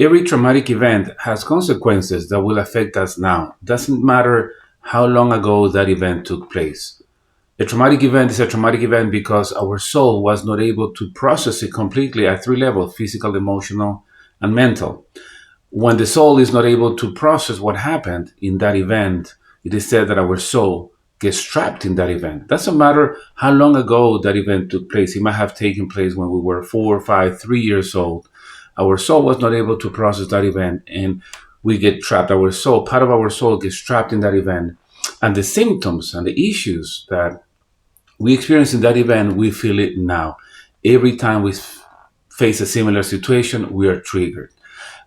Every traumatic event has consequences that will affect us now. Doesn't matter how long ago that event took place. A traumatic event is a traumatic event because our soul was not able to process it completely at three levels: physical, emotional, and mental. When the soul is not able to process what happened in that event, it is said that our soul gets trapped in that event. Doesn't matter how long ago that event took place. It might have taken place when we were 4, 5, 3 years old. Our soul was not able to process that event, and we get trapped. Our soul, part of our soul, gets trapped in that event, and the symptoms and the issues that we experience in that event, we feel it now. Every time we face a similar situation, we are triggered.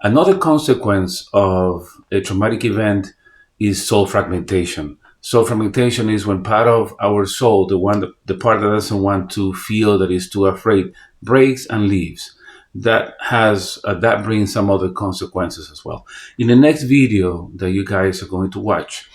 Another consequence of a traumatic event is soul fragmentation. Soul fragmentation is when part of our soul, the part that doesn't want to feel, that is too afraid, breaks and leaves. That brings some other consequences as well. In the next video that you guys are going to watch,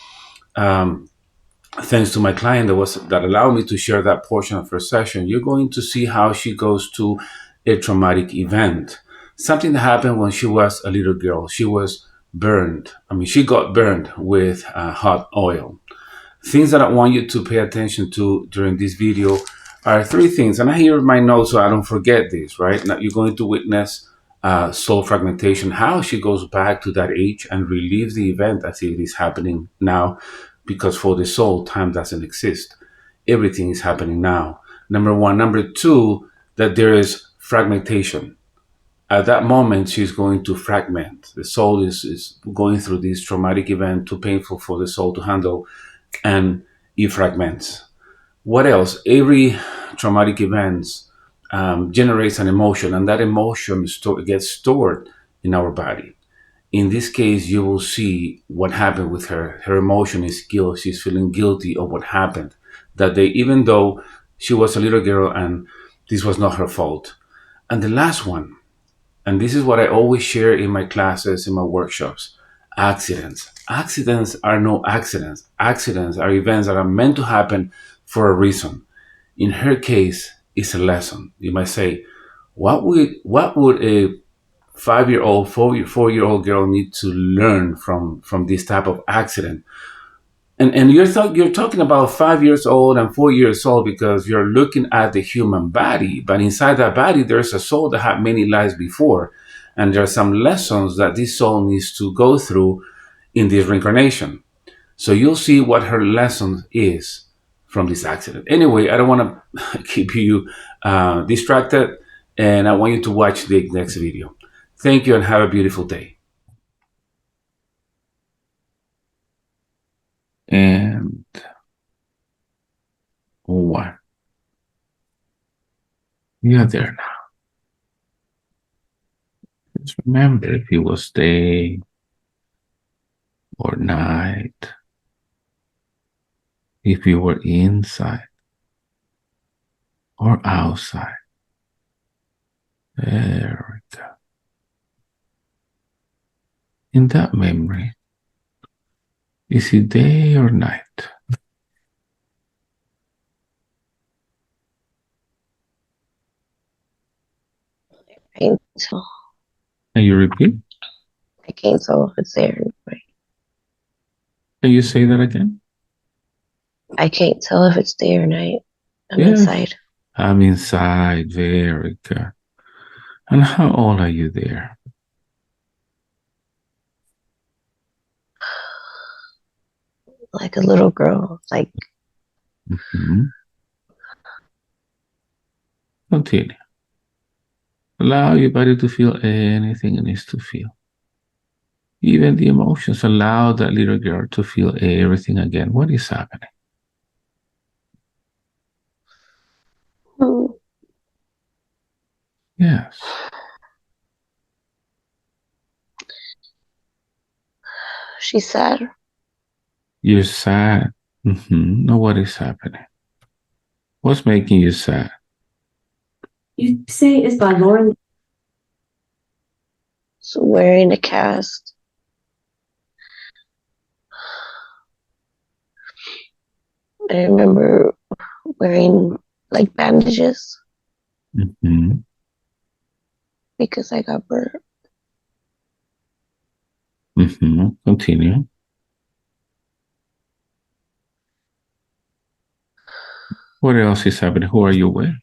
thanks to my client that allowed me to share that portion of her session, you're going to see how she goes to a traumatic event. Something that happened when she was a little girl. She was burned. She got burned with hot oil. Things that I want you to pay attention to during this video are three things. And I here in my notes so I don't forget this, right? Now you're going to witness soul fragmentation, how she goes back to that age and relieves the event as it is happening now, because for the soul, time doesn't exist. Everything is happening now. Number one. Number two, that there is fragmentation. At that moment, she's going to fragment. The soul is going through this traumatic event, too painful for the soul to handle, and it fragments. What else? Every traumatic event generates an emotion, and that emotion gets stored in our body. In this case, you will see what happened with her. Her emotion is guilt. She's feeling guilty of what happened that day, even though she was a little girl and this was not her fault. And the last one, and this is what I always share in my classes, in my workshops: accidents. Accidents are no accidents. Accidents are events that are meant to happen for a reason. In her case, it's a lesson. You might say, what would a 5-year-old, 4-year-old girl need to learn from this type of accident? And you're talking about 5 years old and 4 years old because you're looking at the human body, but inside that body there's a soul that had many lives before, and there are some lessons that this soul needs to go through in this reincarnation. So you'll see what her lesson is from this accident. Anyway, I don't want to keep you distracted, and I want you to watch the next video. Thank you and have a beautiful day. And one. You're there now. Just remember, if it was day or night, if you were inside or outside. There we go. In that memory, is it day or night? I can't tell. Can you repeat? I can't tell if it's there or night. Can you say that again? I can't tell if it's day or night. I'm Yes. inside. I'm inside. Very good. And how old are you there? Like a little girl. Like Continue. Allow your body to feel anything it needs to feel. Even the emotions. Allow that little girl to feel everything again. What is happening? Yes. She's sad. You're sad. Now what is happening? What's making you sad? You say is by Lauren. So wearing a cast. I remember wearing like bandages because I got burnt. Continue. What else is happening? Who are you with?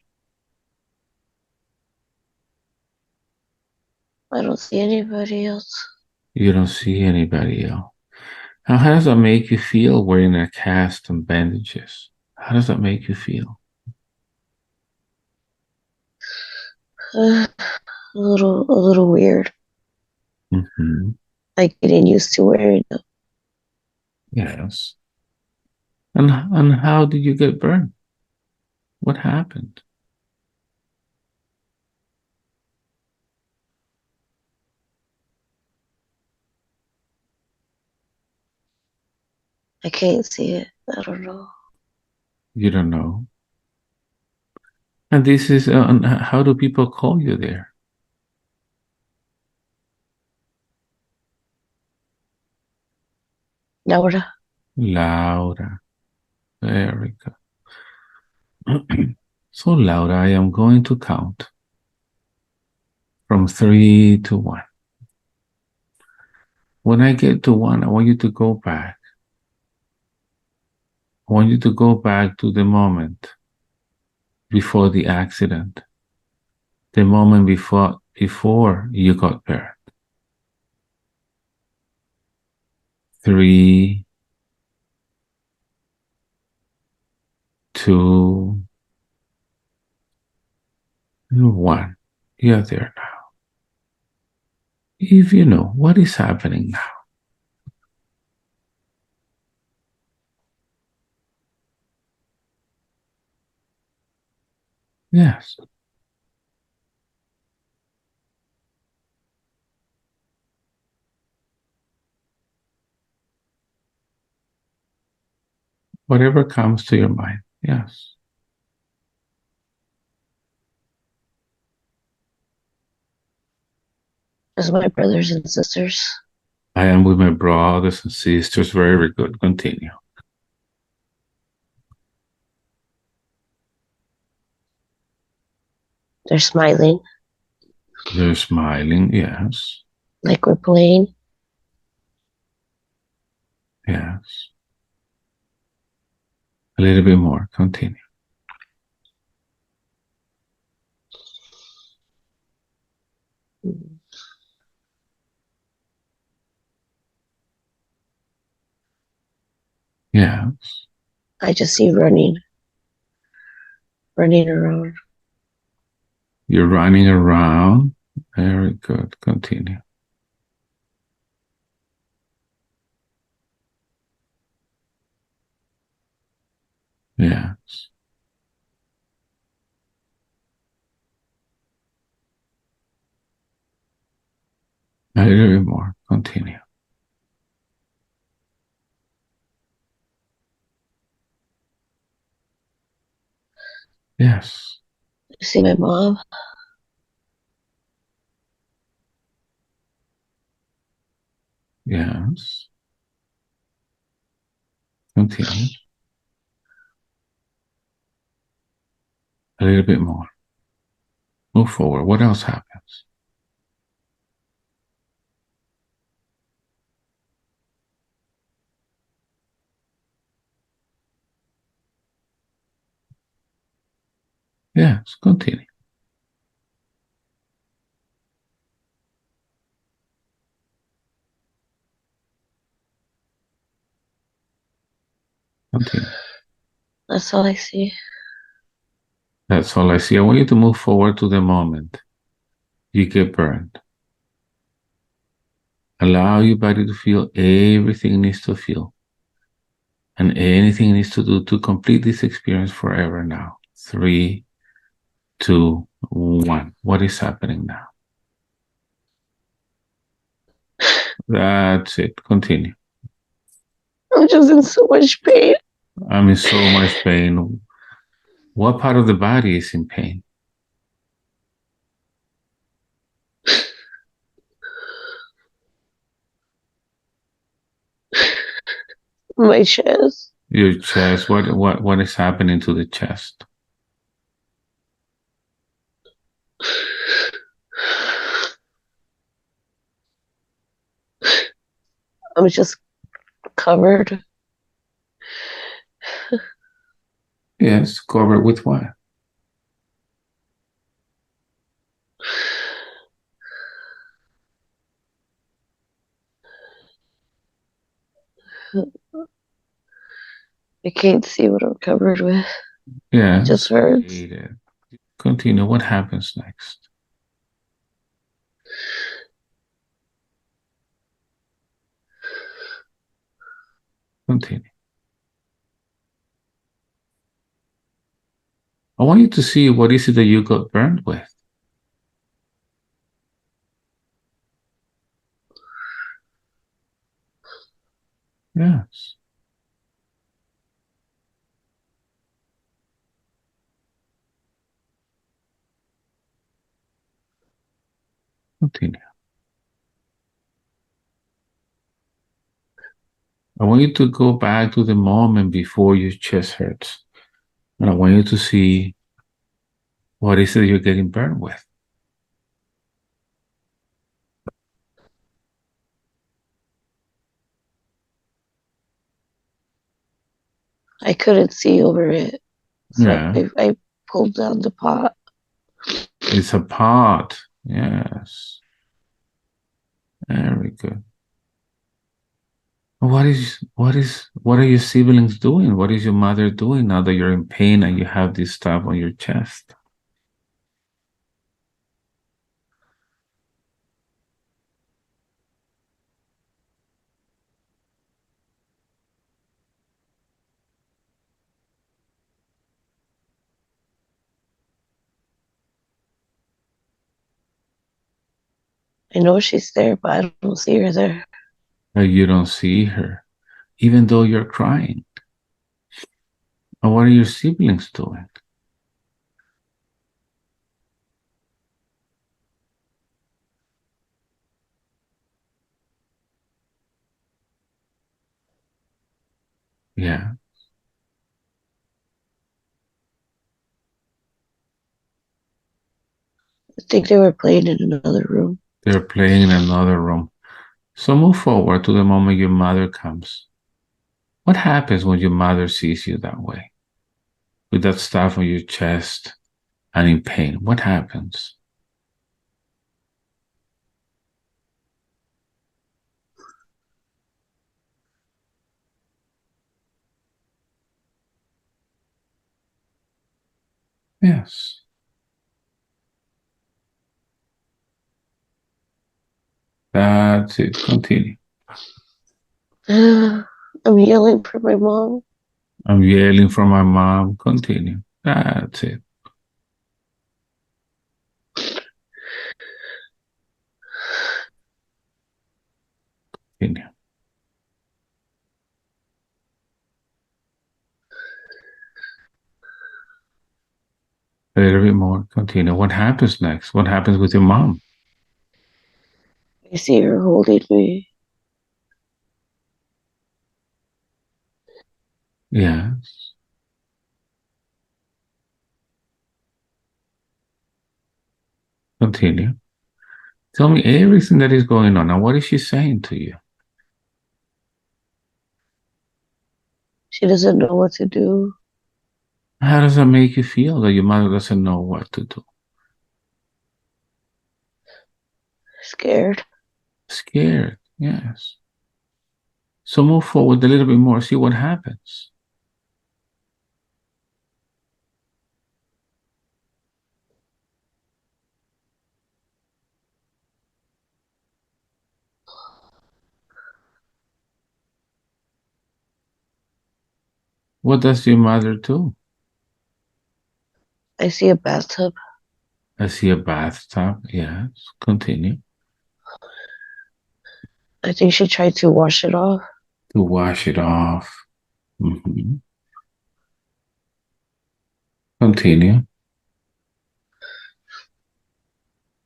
I don't see anybody else. You don't see anybody else. Now, how does that make you feel wearing a cast and bandages? How does that make you feel? A little weird. Mm-hmm. Like getting used to wearing them. Yes. And how did you get burned? What happened? I can't see it. I don't know. You don't know. And this is, how do people call you there? Laura. Laura. Very good. So, Laura, I am going to count from 3 to 1. When I get to 1, I want you to go back. I want you to go back to the moment before the accident, the moment before you got burned. 3, 2, 1. You're there now. If you know what is happening now. Yes. Whatever comes to your mind. Yes. As my brothers and sisters. I am with my brothers and sisters. Very good. Continue. They're smiling. They're smiling. Yes. Like we're playing. Yes. A little bit more. Continue. Yes. I just see running around. You're running around. Very good. Continue. Yes. A little bit more. Continue. Yes. I see my mom. Yes. Continue. A little bit more. Move forward. What else happens? Yes. Continue. Continue. That's all I see. That's all I see. I want you to move forward to the moment you get burned. Allow your body to feel everything it needs to feel. And anything it needs to do to complete this experience forever now. 3, 2, 1. What is happening now? That's it. Continue. I'm just in so much pain. I'm in so much pain. What part of the body is in pain? My chest. Your chest. What is happening to the chest? I'm just covered. Yes, covered with what? I can't see what I'm covered with. Yes. It just hurts. Continue. What happens next? Continue. I want you to see what is it that you got burned with. Yes. Continue. I want you to go back to the moment before your chest hurts. And I want you to see what is it you're getting burned with. I couldn't see over it. So Yeah. I pulled down the pot. It's a pot. Yes. Very good. What are your siblings doing? What is your mother doing now that you're in pain and you have this stuff on your chest? I know she's there, but I don't see her there. You don't see her, even though you're crying. And what are your siblings doing? Yeah, I think they were playing in another room. they're playing in another room. So move forward to the moment your mother comes. What happens when your mother sees you that way, with that stuff on your chest and in pain? What happens? Yes. That's it. Continue. I'm yelling for my mom. I'm yelling for my mom. Continue. That's it. Continue. A little bit more. Continue. What happens next? What happens with your mom? I see her holding me. Yes. Continue. Tell me everything that is going on. And what is she saying to you? She doesn't know what to do. How does that make you feel that your mother doesn't know what to do? Scared. Scared. Yes. So move forward a little bit more. See what happens. What does your mother do? I see a bathtub. I see a bathtub. Yes. Continue. I think she tried to wash it off. To wash it off. Continue.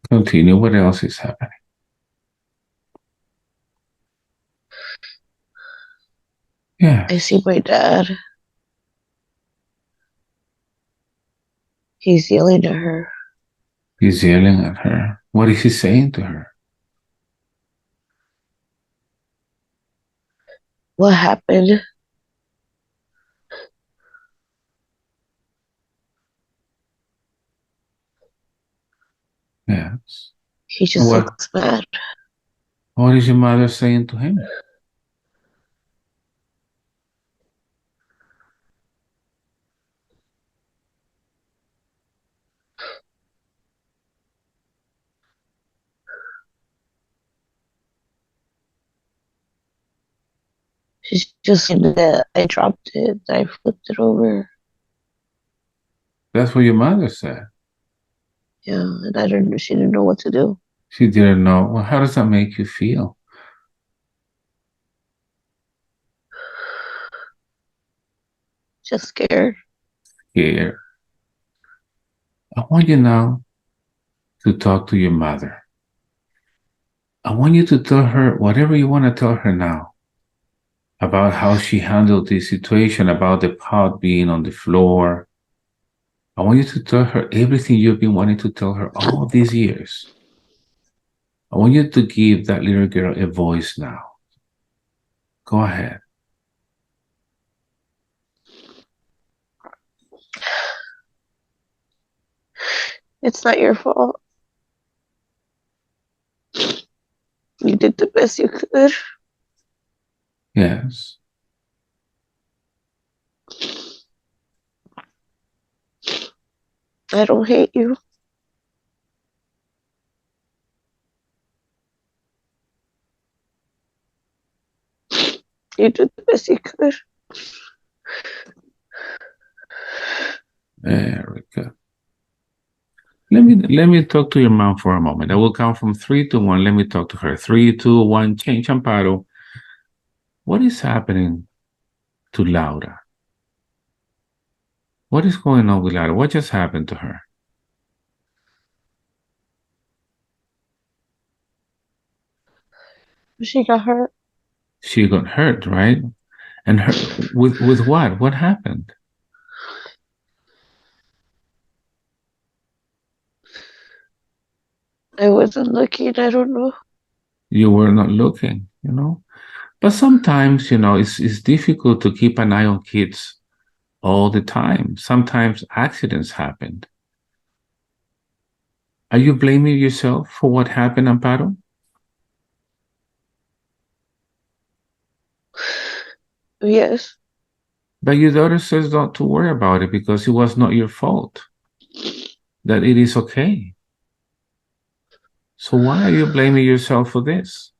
Continue. What else is happening? I see Yes. my dad. He's yelling at her. He's yelling at her. What is he saying to her? what happened. Yes. He just What looks mad. what is your mother saying to him? She's just saying that I dropped it, that I flipped it over. That's what your mother said. Yeah, and she didn't know what to do. She didn't know. Well, how does that make you feel? Just scared. Scared. I want you now to talk to your mother. I want you to tell her whatever you want to tell her now about how she handled this situation, about the pot being on the floor. I want you to tell her everything you've been wanting to tell her all these years. I want you to give that little girl a voice now. Go ahead. It's not your fault. You did the best you could. Yes. I don't hate you. You did the best you could. Very good. Let me talk to your mom for a moment. I will count from 3 to 1. Let me talk to her. 3, 2, 1. Change, Amparo. What is happening to Laura? What is going on with Laura? What just happened to her? She got hurt. She got hurt, right? And her with what? What happened? I wasn't looking. I don't know. You were not looking, you know? But sometimes, it's difficult to keep an eye on kids all the time. Sometimes accidents happen. Are you blaming yourself for what happened, Amparo? Yes. But your daughter says not to worry about it because it was not your fault, that it is okay. So why are you blaming yourself for this?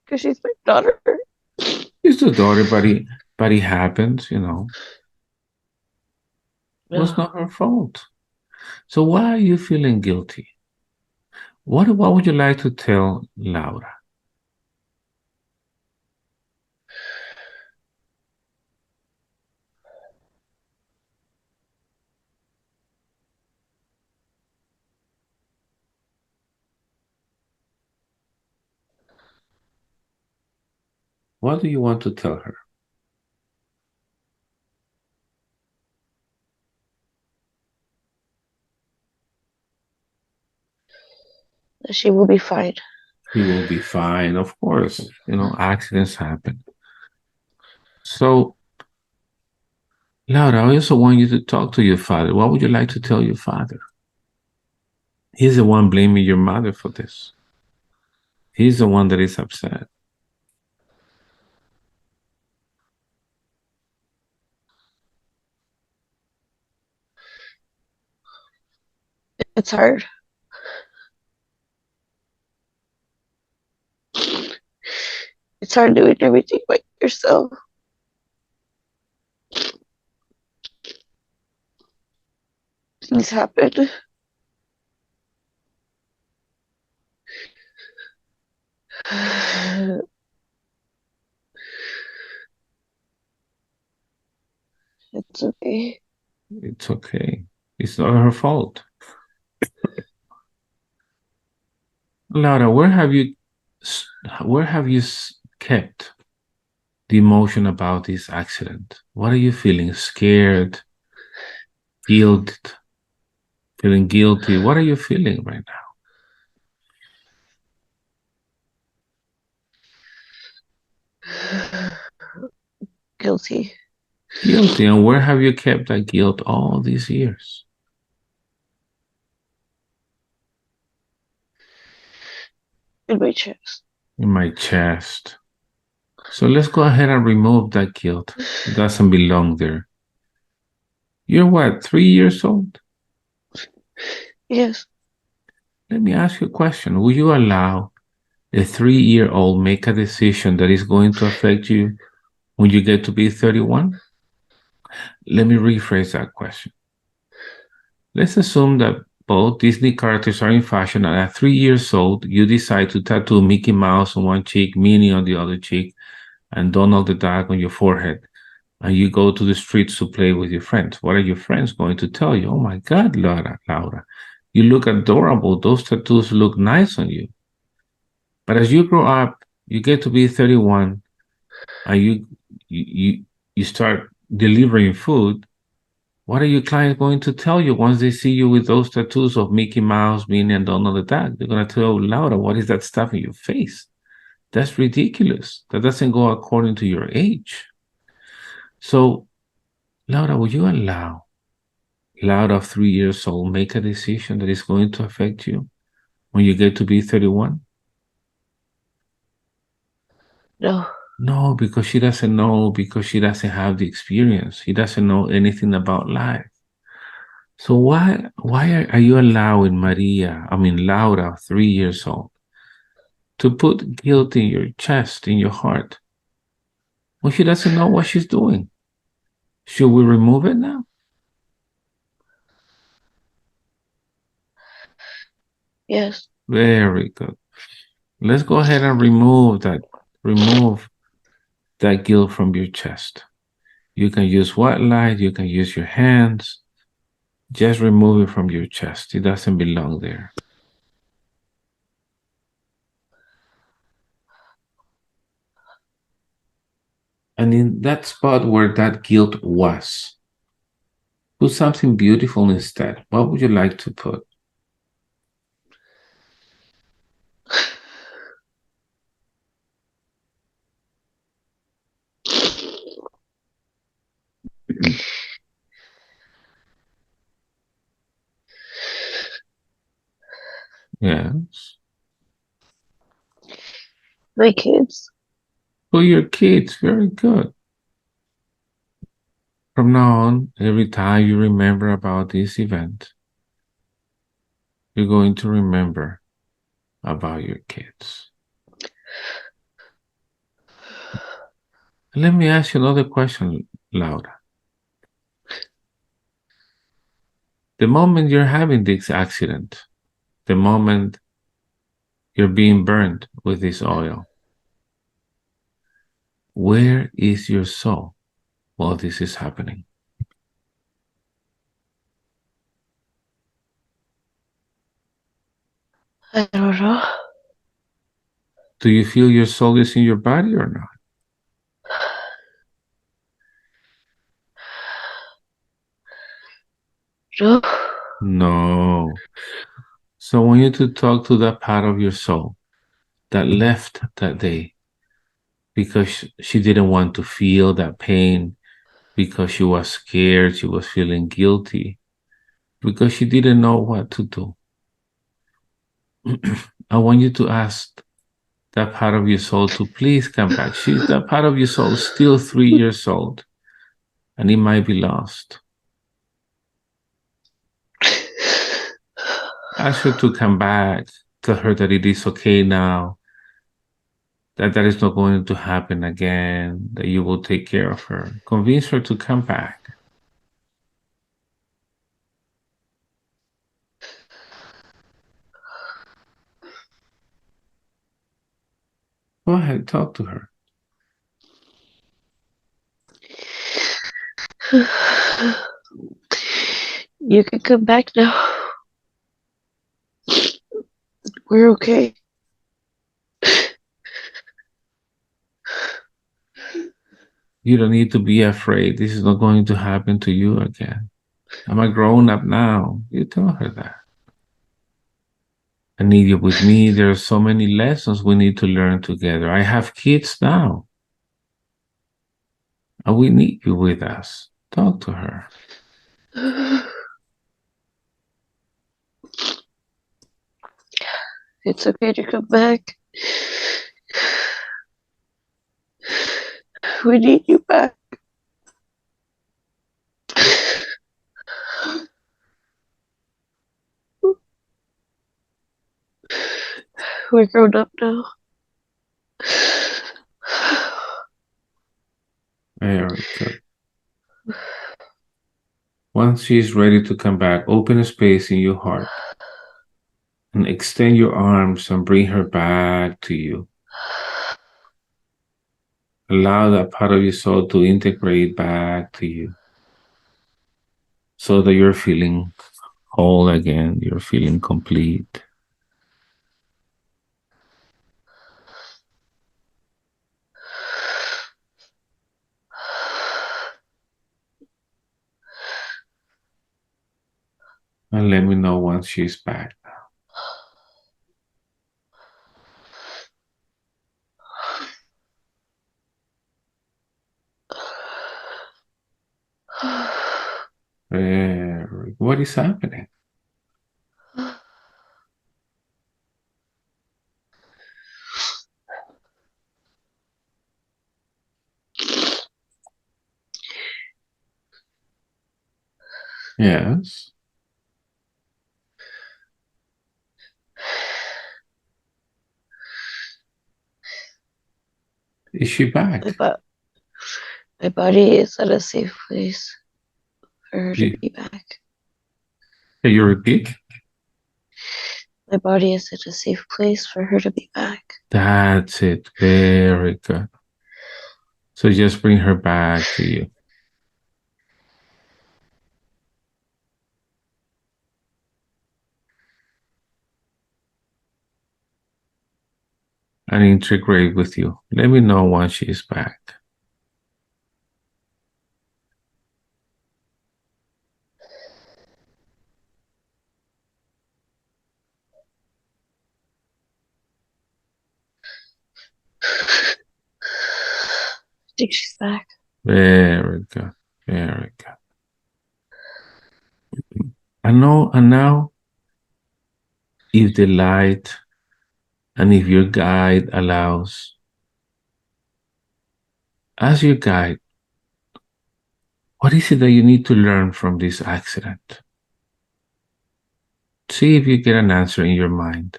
Because she's my daughter. It's the daughter, but it happens, It was not her fault. So why are you feeling guilty? What would you like to tell Laura? What do you want to tell her? She will be fine. She will be fine, of course. Accidents happen. So, Laura, I also want you to talk to your father. What would you like to tell your father? He's the one blaming your mother for this. He's the one that is upset. It's hard. It's hard doing everything by yourself. Things happen. It's okay. It's okay. It's not her fault. Laura, where have you kept the emotion about this accident? What are you feeling? Scared, guilt, feeling guilty? What are you feeling right Guilty. Guilty. And where have you kept that guilt all these years? In my chest. In my chest. So let's go ahead and remove that guilt. It doesn't belong there. You're what, 3 years old? Yes. Let me ask you a question. Will you allow a 3-year-old make a decision that is going to affect you when you get to be 31? Let me rephrase that question. Let's assume that both Disney characters are in fashion, and at 3 years old, you decide to tattoo Mickey Mouse on one cheek, Minnie on the other cheek, and Donald the Duck on your forehead. And you go to the streets to play with your friends. What are your friends going to tell you? Oh my God, Laura, you look adorable. Those tattoos look nice on you. But as you grow up, you get to be 31, and you start delivering food. What are your clients going to tell you once they see you with those tattoos of Mickey Mouse, Minnie, and Donald the Duck? They're going to tell Laura, what is that stuff in your face? That's ridiculous. That doesn't go according to your age. So, Laura, would you allow Laura, 3 years old, make a decision that is going to affect you when you get to be 31? No. No, because she doesn't know, because she doesn't have the experience. She doesn't know anything about life. So why are you allowing Laura, 3 years old, to put guilt in your chest, in your heart, when she doesn't know what she's doing? Should we remove it now? Yes. Very good. Let's go ahead and remove that guilt from your chest. You can use white light, you can use your hands. Just remove it from your chest. It doesn't belong there. And in that spot where that guilt was, put something beautiful instead. What would you like to put? Yes. My kids. For your kids, very good. From now on, every time you remember about this event, you're going to remember about your kids. Let me ask you another question, Laura. The moment you're having this accident, the moment you're being burned with this oil, where is your soul while this is happening? I don't know. Do you feel your soul is in your body or not? No. No. So I want you to talk to that part of your soul that left that day because she didn't want to feel that pain, because she was scared, she was feeling guilty, because she didn't know what to do. I want you to ask that part of your soul to please come back. That part of your soul is still 3 years old, and it might be lost. Ask her to come back. Tell her that it is okay now, that that is not going to happen again, that you will take care of her. Convince her to come back. Go ahead, talk to her. You can come back now. We're okay. You don't need to be afraid. This is not going to happen to you again. I'm a grown up now. You tell her that. I need you with me. There are so many lessons we need to learn together. I have kids now. And we need you with us. Talk to her. It's okay to come back. We need you back. We're grown up now. Very good. Once she's ready to come back, open a space in your heart and extend your arms and bring her back to you. Allow that part of your soul to integrate back to you so that you're feeling whole again. You're feeling complete. And let me know once she's back. What is happening? Yes. Is she back? My body is at a safe place for her to be back. Can you repeat? My body is at a safe place for her to be back. That's it. Very good. So just bring her back to you. And integrate with you. Let me know once she's back. I think she's back. Very good. Very good. And now, if the light and if your guide allows, ask your guide, what is it that you need to learn from this accident? See if you get an answer in your mind.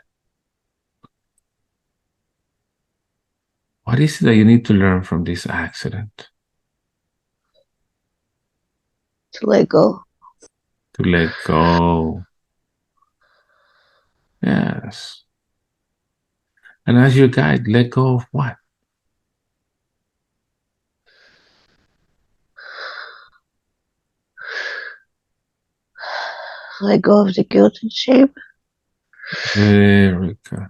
What is it that you need to learn from this accident? To let go. To let go. Yes. And as your guide, let go of what? Let go of the guilt and shame. Very good.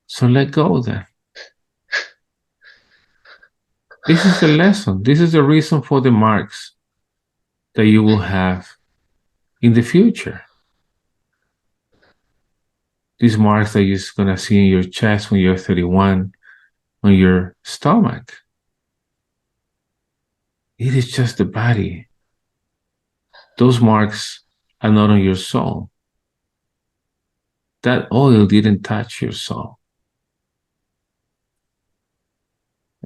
So let go then. This is the lesson. This is the reason for the marks that you will have in the future. These marks that you're going to see in your chest when you're 31, on your stomach. It is just the body. Those marks are not on your soul. That oil didn't touch your soul.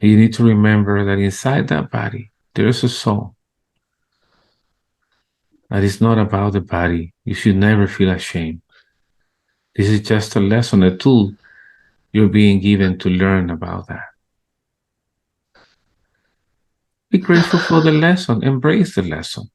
And you need to remember that inside that body, there is a soul. That is not about the body. You should never feel ashamed. This is just a lesson, a tool you're being given to learn about that. Be grateful for the lesson. Embrace the lesson.